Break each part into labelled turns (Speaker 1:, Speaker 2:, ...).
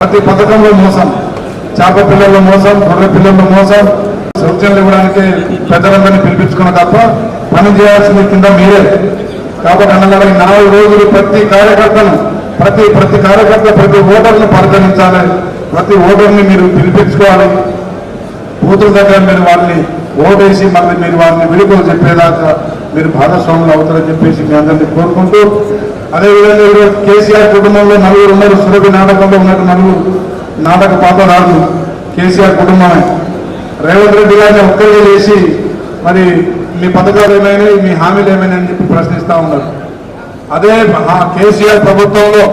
Speaker 1: ప్రతి పథకంలో మోసం, చేప పిల్లల్లో మోసం, గొర్రె పిల్లల్లో మోసం. సూచనలు ఇవ్వడానికి ప్రజలందరినీ పిలిపించుకున్న తప్ప పని చేయాల్సింది కింద మీరే. కాబట్టి అన్నగారు 4 రోజులు ప్రతి కార్యకర్తను ప్రతి ఓటర్ను పరిగణించాలి. ప్రతి ఓటర్ని మీరు పిలిపించుకోవాలి. బూతుల దగ్గర మీరు వాళ్ళని ఓటేసి మళ్ళీ మీరు వాళ్ళని విడుదల చెప్పేదాకా మీరు భాగస్వాములు అవుతారని చెప్పేసి మీ అందరినీ కోరుకుంటూ, అదేవిధంగా ఈరోజు కేసీఆర్ కుటుంబంలో 4 ఉన్నారు. సురభి నాటకంలో ఉన్నట్టు 4 నాటక పాత్రధారులు కేసీఆర్ కుటుంబమే. రేవంత్ రెడ్డి గారిని ఒక్కరిగా చేసి మరి మీ పథకాలు ఏమైనా, మీ హామీలు ఏమైనా అని చెప్పి ప్రశ్నిస్తూ ఉన్నారు. అదే కేసీఆర్ ప్రభుత్వంలో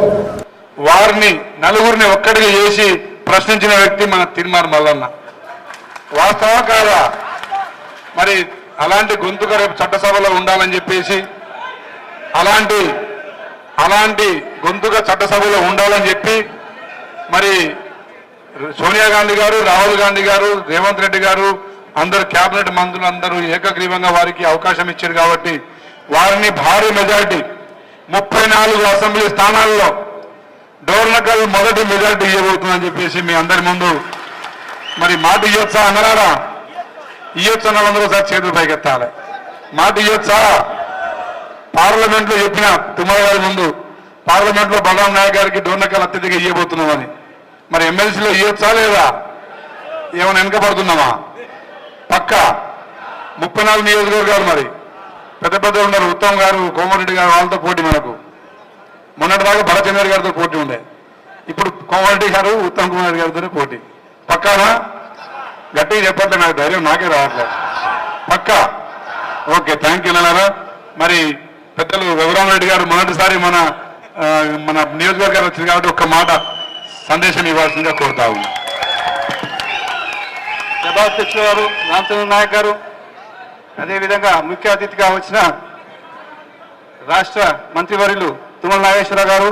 Speaker 1: వారిని 4గురిని ఒక్కడిగా చేసి ప్రశ్నించిన వ్యక్తి మన తీన్మార్ మల్లన్న. వాస్తవం కాదా? మరి అలాంటి గొంతుక రేపు చట్టసభలో ఉండాలని చెప్పేసి అలాంటి గొంతుక చట్టసభలో ఉండాలని చెప్పి మరి సోనియా గాంధీ గారు, రాహుల్ గాంధీ గారు, రేవంత్ రెడ్డి గారు అందరు కేబినెట్ మంత్రులు అందరూ ఏకగ్రీవంగా వారికి అవకాశం ఇచ్చారు. కాబట్టి వారిని భారీ మెజారిటీ 34 అసెంబ్లీ స్థానాల్లో డోర్నకల్ మొదటి మెజారిటీ ఇవ్వబోతుందని చెప్పేసి మీ అందరి ముందు మరి మాట ఇవ్వచ్చా అన్నారా? ఇవ్వచ్చు అన్న అందరూ ఒకసారి చేతులు పైకెత్తాలి. మాట ఇవ్వచ్చా? పార్లమెంట్లో చెప్పిన తుమ్మల గారి ముందు, పార్లమెంట్లో బలరాం నాయక్ గారికి డోర్నకల్ అత్యధిక ఇవ్వబోతున్నామని. మరి ఎమ్మెల్సీలో ఇవ్వచ్చా లేదా? ఏమైనా వెనకబడుతున్నామా? పక్క 34 నియోజకవర్గాలు మరి పెద్ద ఉన్నారు. ఉత్తమ్ గారు, కోమరెడ్డి గారు వాళ్ళతో పోటీ. మనకు మొన్నటిదాకా భరచంద్ర గారితో పోటీ ఉండే. ఇప్పుడు కోమరెడ్డి గారు, ఉత్తమ్ కుమార్ గారితో పోటీ. పక్కానా? గట్టిగా చెప్పట్లే, నాకు ధైర్యం నాకే రావట్లేదు. పక్కా? Okay, thank you Nara. మరి పెద్దలు రఘురామరెడ్డి గారు మొదటిసారి మన నియోజకవర్గాలు వచ్చింది కాబట్టి ఒక్క మాట సందేశం ఇవ్వాల్సిందిగా కోరుతా ఉన్నాం.
Speaker 2: సభాధ్యక్షుల గారు రామచంద్ర నాయక్ గారు, అదేవిధంగా ముఖ్య అతిథిగా వచ్చిన రాష్ట్ర మంత్రివర్యులు తుమ్మల నాగేశ్వరరావు గారు,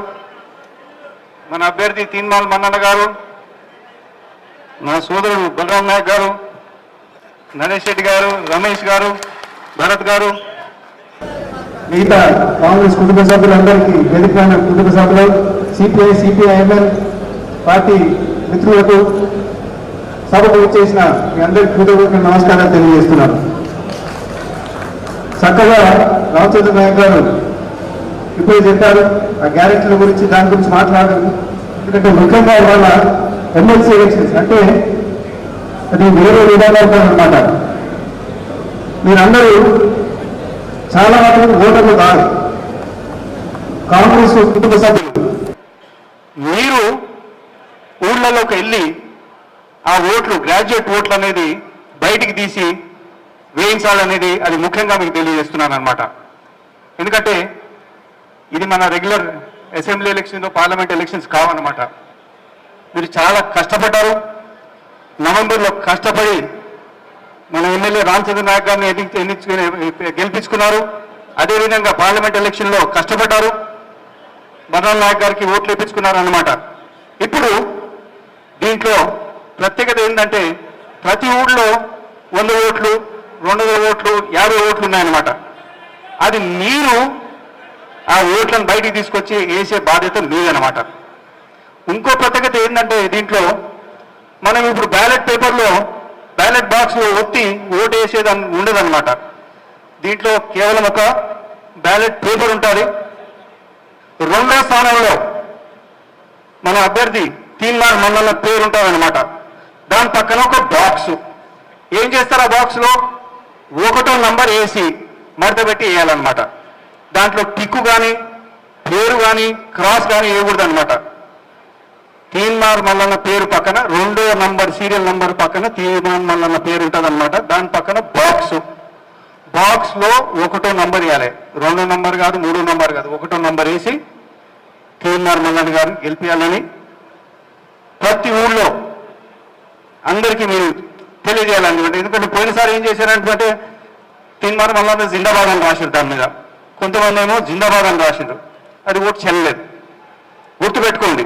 Speaker 2: మన అభ్యర్థి తీన్మాల్ మల్లన్న గారు, నా సోదరుడు బలరాం నాయక్ గారు, నరేష్ రెడ్డి గారు, రమేష్ గారు, భరత్ గారు,
Speaker 3: మిగతా కాంగ్రెస్ కుటుంబ సభ్యులందరికీ, వేదిక కుటుంబ సభ్యులు, సిపిఐఎంఎల్ పార్టీ మిత్రులకు, సభకు చేసిన మీ అందరికీ కృతజ్ఞతలు, నమస్కారాలు తెలియజేస్తున్నాను. చక్కగా రామచంద్ర నాయక్ గారు ఇప్పుడే చెప్పారు ఆ గ్యారెంటీల గురించి, దాని గురించి మాట్లాడారు. ఎందుకంటే ముఖ్యంగా వాళ్ళ ఎమ్మెల్సీ ఎలక్షన్స్ అంటే అది వేరే విధానాలు అనమాట. మీరందరూ చాలా మటుకు ఓటర్లు కాదు, కాంగ్రెస్ కుటుంబ సభ్యులు.
Speaker 2: మీరు ఊళ్ళలోకి వెళ్ళి ఆ ఓట్లు, గ్రాడ్యుయేట్ ఓట్లు అనేది బయటికి తీసి వేయించాలనేది అది ముఖ్యంగా మీకు తెలియజేస్తున్నాను అనమాట. ఎందుకంటే ఇది మన రెగ్యులర్ అసెంబ్లీ ఎలక్షన్లో పార్లమెంట్ ఎలక్షన్స్ కావన్నమాట. మీరు చాలా కష్టపడ్డారు. నవంబర్లో కష్టపడి మన ఎమ్మెల్యే రామచంద్ర నాయక్ గారిని గెలిపించుకున్నారు. అదేవిధంగా పార్లమెంట్ ఎలక్షన్లో కష్టపడ్డారు, బలరాం నాయక్ గారికి ఓట్లు వేయించుకున్నారు అన్నమాట. ఇప్పుడు దీంట్లో ప్రత్యేకత ఏంటంటే ప్రతి ఊళ్ళో 100 ఓట్లు, 200 ఓట్లు, 50 ఓట్లు ఉన్నాయన్నమాట. అది మీరు ఆ ఓట్లను బయటికి తీసుకొచ్చి వేసే బాధ్యత మీదన్నమాట. ఇంకో ప్రత్యేకత ఏంటంటే దీంట్లో మనం ఇప్పుడు బ్యాలెట్ పేపర్లో బ్యాలెట్ బాక్స్లో ఒత్తి ఓటు వేసేదని ఉండదన్నమాట. దీంట్లో కేవలం ఒక బ్యాలెట్ పేపర్ ఉంటుంది. 2వ స్థానంలో మన అభ్యర్థి తీన్మార్ మల్లన్న పేరు ఉంటుందన్నమాట. దాని పక్కన ఒక బాక్స్. ఏం చేస్తారు ఆ బాక్స్లో? 1వ నంబర్ వేసి మడత పెట్టి వేయాలన్నమాట. దాంట్లో టిక్కు కానీ, పేరు కానీ, క్రాస్ కానీ వేయకూడదు అనమాట. తీన్మార్ మల్లన్న పేరు పక్కన 2వ నంబర్, సీరియల్ నంబర్ పక్కన తీన్మార్ మల్లన్న పేరు ఉంటుంది అనమాట. దాని పక్కన బాక్స్లో 1వ నంబర్ వేయాలి. 2వ నంబర్ కాదు, 3వ నంబర్ కాదు, 1వ నంబర్ వేసి తీన్మార్ మల్లన్న గారు గెలిపించాలని ప్రతి ఊళ్ళో అందరికీ మీరు తెలియజేయాలన్నమాట. ఎందుకంటే పోయినసారి ఏం చేశారంటే తీన్మార్ మల్లన్న జిందాబాద్ అని రాశారు. దాని మీద కొంతమంది ఏమో జిందాబాద్ అని రాసిండ్రు. అది ఓటు చెల్లలేదు. గుర్తుపెట్టుకోండి,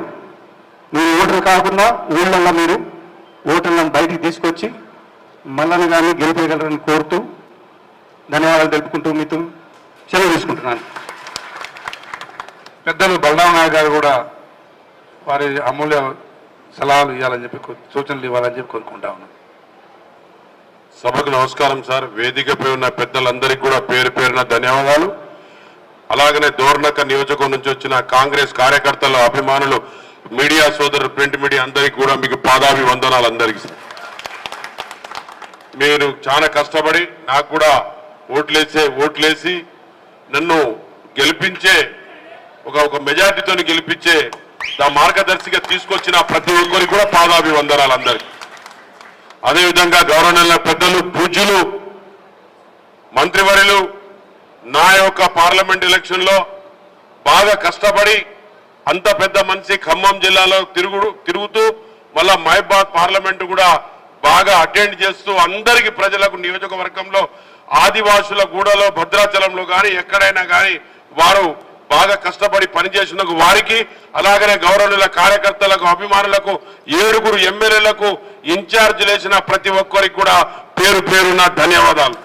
Speaker 2: మీరు ఓటరు కాకుండా ఊళ్ళల్లో మీరు ఓటర్లను బయటికి తీసుకొచ్చి మల్లన్న గారిని గెలిపేయగలరని కోరుతూ ధన్యవాదాలు తెలుపుకుంటూ మీతో సెలవు తీసుకుంటున్నాను.
Speaker 1: పెద్దలు బలరాం నాయక్ గారు కూడా వారి అమూల్య సలహాలు ఇవ్వాలని చెప్పి సూచనలు ఇవ్వాలని చెప్పి కోరుకుంటా ఉన్నాను.
Speaker 4: సభకు నమస్కారం సార్. వేదికపై ఉన్న పెద్దలందరికీ కూడా పేరు పేరున ధన్యవాదాలు. అలాగనే దోర్నక నియోజకవర్గం నుంచి వచ్చిన కాంగ్రెస్ కార్యకర్తలు, అభిమానులు, మీడియా సోదరులు, ప్రింట్ మీడియా అందరికీ కూడా మీకు పాదాభివందనాలు. అందరికీ మీరు చాలా కష్టపడి నాకు కూడా ఓట్లేసి నన్ను గెలిపించే ఒక మెజార్టీతో గెలిపించే మార్గదర్శిగా తీసుకొచ్చిన ప్రతి ఒక్కరికి కూడా పాదాభివందనాలు అందరికీ. అదేవిధంగా గౌరవనీయ పెద్దలు, పూజ్యులు, మంత్రివర్యులు నా యొక్క పార్లమెంట్ ఎలక్షన్ లో బాగా కష్టపడి అంత పెద్ద మనిషి ఖమ్మం జిల్లాలో తిరుగుతూ మళ్ళా మహబాద్ పార్లమెంట్ కూడా బాగా అటెండ్ చేస్తూ అందరికి ప్రజలకు నియోజకవర్గంలో ఆదివాసుల గూడలో, భద్రాచలంలో కానీ ఎక్కడైనా కానీ వారు బాగా కష్టపడి పనిచేసిన వారికి, అలాగనే గౌరవనీయుల కార్యకర్తలకు, అభిమానులకు, 7 ఎమ్మెల్యేలకు ఇన్ఛార్జ్ చేసిన ప్రతి ఒక్కరికి కూడా పేరు పేరున ధన్యవాదాలు.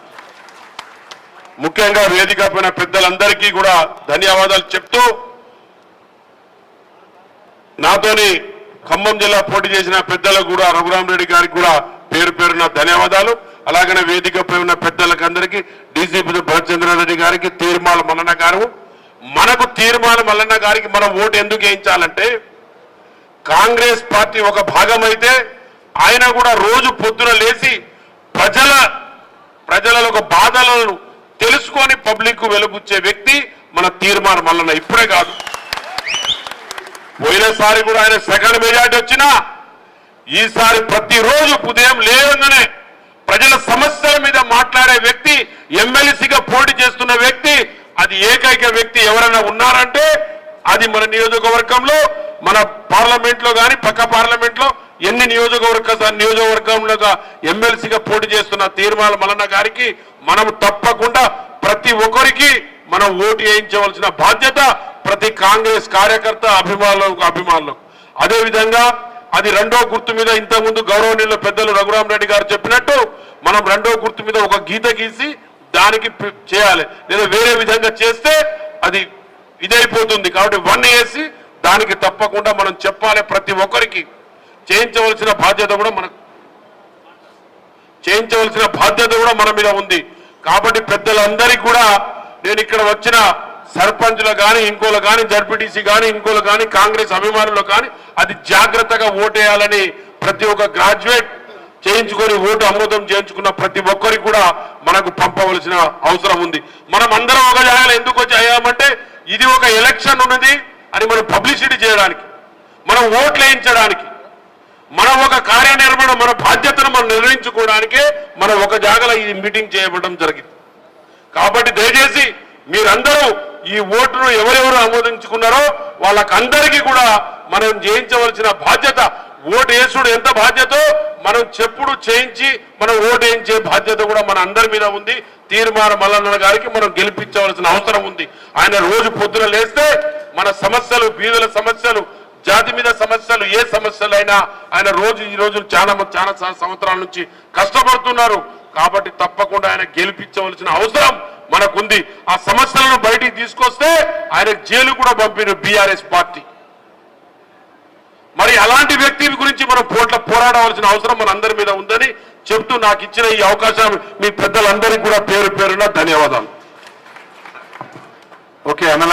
Speaker 4: ముఖ్యంగా వేదిక పైన పెద్దలందరికీ కూడా ధన్యవాదాలు చెప్తూ, నాతోని ఖమ్మం జిల్లా పోటీ చేసిన పెద్దలకు కూడా, రఘురామరెడ్డి గారికి కూడా పేరు పేరున ధన్యవాదాలు. అలాగనే వేదికపై ఉన్న పెద్దలకు అందరికీ, డీసీపీ భరత్చంద్రారెడ్డి గారికి, తీర్మాల మల్లన్న గారు, మనకు తీర్మాల మల్లన్న గారికి మనం ఓటు ఎందుకు వేయించాలంటే, కాంగ్రెస్ పార్టీ ఒక భాగం అయితే ఆయన కూడా రోజు పొద్దున లేచి ప్రజల ఒక బాధలను తెలుసుకొని పబ్లిక్ వెలుగుచ్చే వ్యక్తి మన తీర్మాన మల్లన్న. ఇప్పుడే కాదు, పోయినసారి కూడా ఆయన సెకండ్ మెజార్టీ వచ్చినా ఈసారి ప్రతిరోజు ఉదయం లేవగానే ప్రజల సమస్యల మీద మాట్లాడే వ్యక్తి, ఎమ్మెల్సీగా పోటీ చేస్తున్న వ్యక్తి, అది ఏకైక వ్యక్తి ఎవరైనా ఉన్నారంటే అది మన నియోజకవర్గంలో, మన పార్లమెంట్ లో కానీ పక్క పార్లమెంట్ లో ఎన్ని నియోజకవర్గంలో ఎమ్మెల్సీగా పోటీ చేస్తున్న తీర్మాల మల్లన్న గారికి మనం తప్పకుండా ప్రతి ఒక్కరికి మనం ఓటు వేయించవలసిన బాధ్యత ప్రతి కాంగ్రెస్ కార్యకర్త, అభిమానులకు. అదేవిధంగా అది రెండో గుర్తు మీద ఇంతకుముందు గౌరవనీయుల పెద్దలు రఘురామరెడ్డి గారు చెప్పినట్టు మనం రెండో గుర్తు మీద ఒక గీత గీసి దానికి చేయాలి. లేదా వేరే విధంగా చేస్తే అది ఇదైపోతుంది. కాబట్టి 1 వేసి దానికి తప్పకుండా మనం చెప్పాలి. ప్రతి ఒక్కరికి చేయించవలసిన బాధ్యత కూడా మన మీద ఉంది. కాబట్టి పెద్దలందరికీ కూడా నేను ఇక్కడ వచ్చిన సర్పంచ్లు కానీ, ఇంకోలు కానీ, జడ్పీటీసీ కానీ, ఇంకోలు కానీ, కాంగ్రెస్ అభిమానులు కానీ అది జాగ్రత్తగా ఓటేయాలని ప్రతి ఒక్క గ్రాడ్యుయేట్ చేయించుకొని ఓటు ఆమోదం చేయించుకున్న ప్రతి ఒక్కరికి కూడా మనకు పంపవలసిన అవసరం ఉంది. మనం అందరం ఒక జాగాలో ఎందుకు వచ్చి అయ్యామంటే ఇది ఒక ఎలక్షన్ ఉన్నది అని మనం పబ్లిసిటీ చేయడానికి, మనం ఓట్లు వేయించడానికి, మనం ఒక కార్యనిర్వహణ, మన బాధ్యతను మనం నిర్వహించుకోవడానికే మనం ఒక జాగాలో ఈ మీటింగ్ చేయబడడం జరిగింది. కాబట్టి దయచేసి మీరందరూ ఈ ఓటును ఎవరెవరు ఆమోదించుకున్నారో వాళ్ళకందరికీ కూడా మనం చేయించవలసిన బాధ్యత, ఓటు వేసుడు ఎంత బాధ్యతో మనం చెప్పుడు చేయించి మనం ఓటు వేయించే బాధ్యత కూడా మన అందరి మీద ఉంది. తీర్మాన మల్లన్న గారికి మనం గెలిపించవలసిన అవసరం ఉంది. ఆయన రోజు పొద్దున లేస్తే మన సమస్యలు, బీదల సమస్యలు, జాతి మీద సమస్యలు, ఏ సమస్యలైనా ఆయన ఈ రోజు చాలా సంవత్సరాల నుంచి కష్టపడుతున్నారు. కాబట్టి తప్పకుండా ఆయన గెలిపించవలసిన అవసరం మనకుంది. ఆ సమస్యలను బయటికి తీసుకొస్తే ఆయన జైలు కూడా పంపిన బీఆర్ఎస్ పార్టీ. మరి అలాంటి వ్యక్తి గురించి మనం పోరాడవలసిన అవసరం మన అందరి మీద ఉందని చెప్తూ నాకు ఇచ్చిన ఈ అవకాశం మీ పెద్దలందరికీ కూడా పేరు పేరున ధన్యవాదాలు.
Speaker 1: ఓకే అన్న.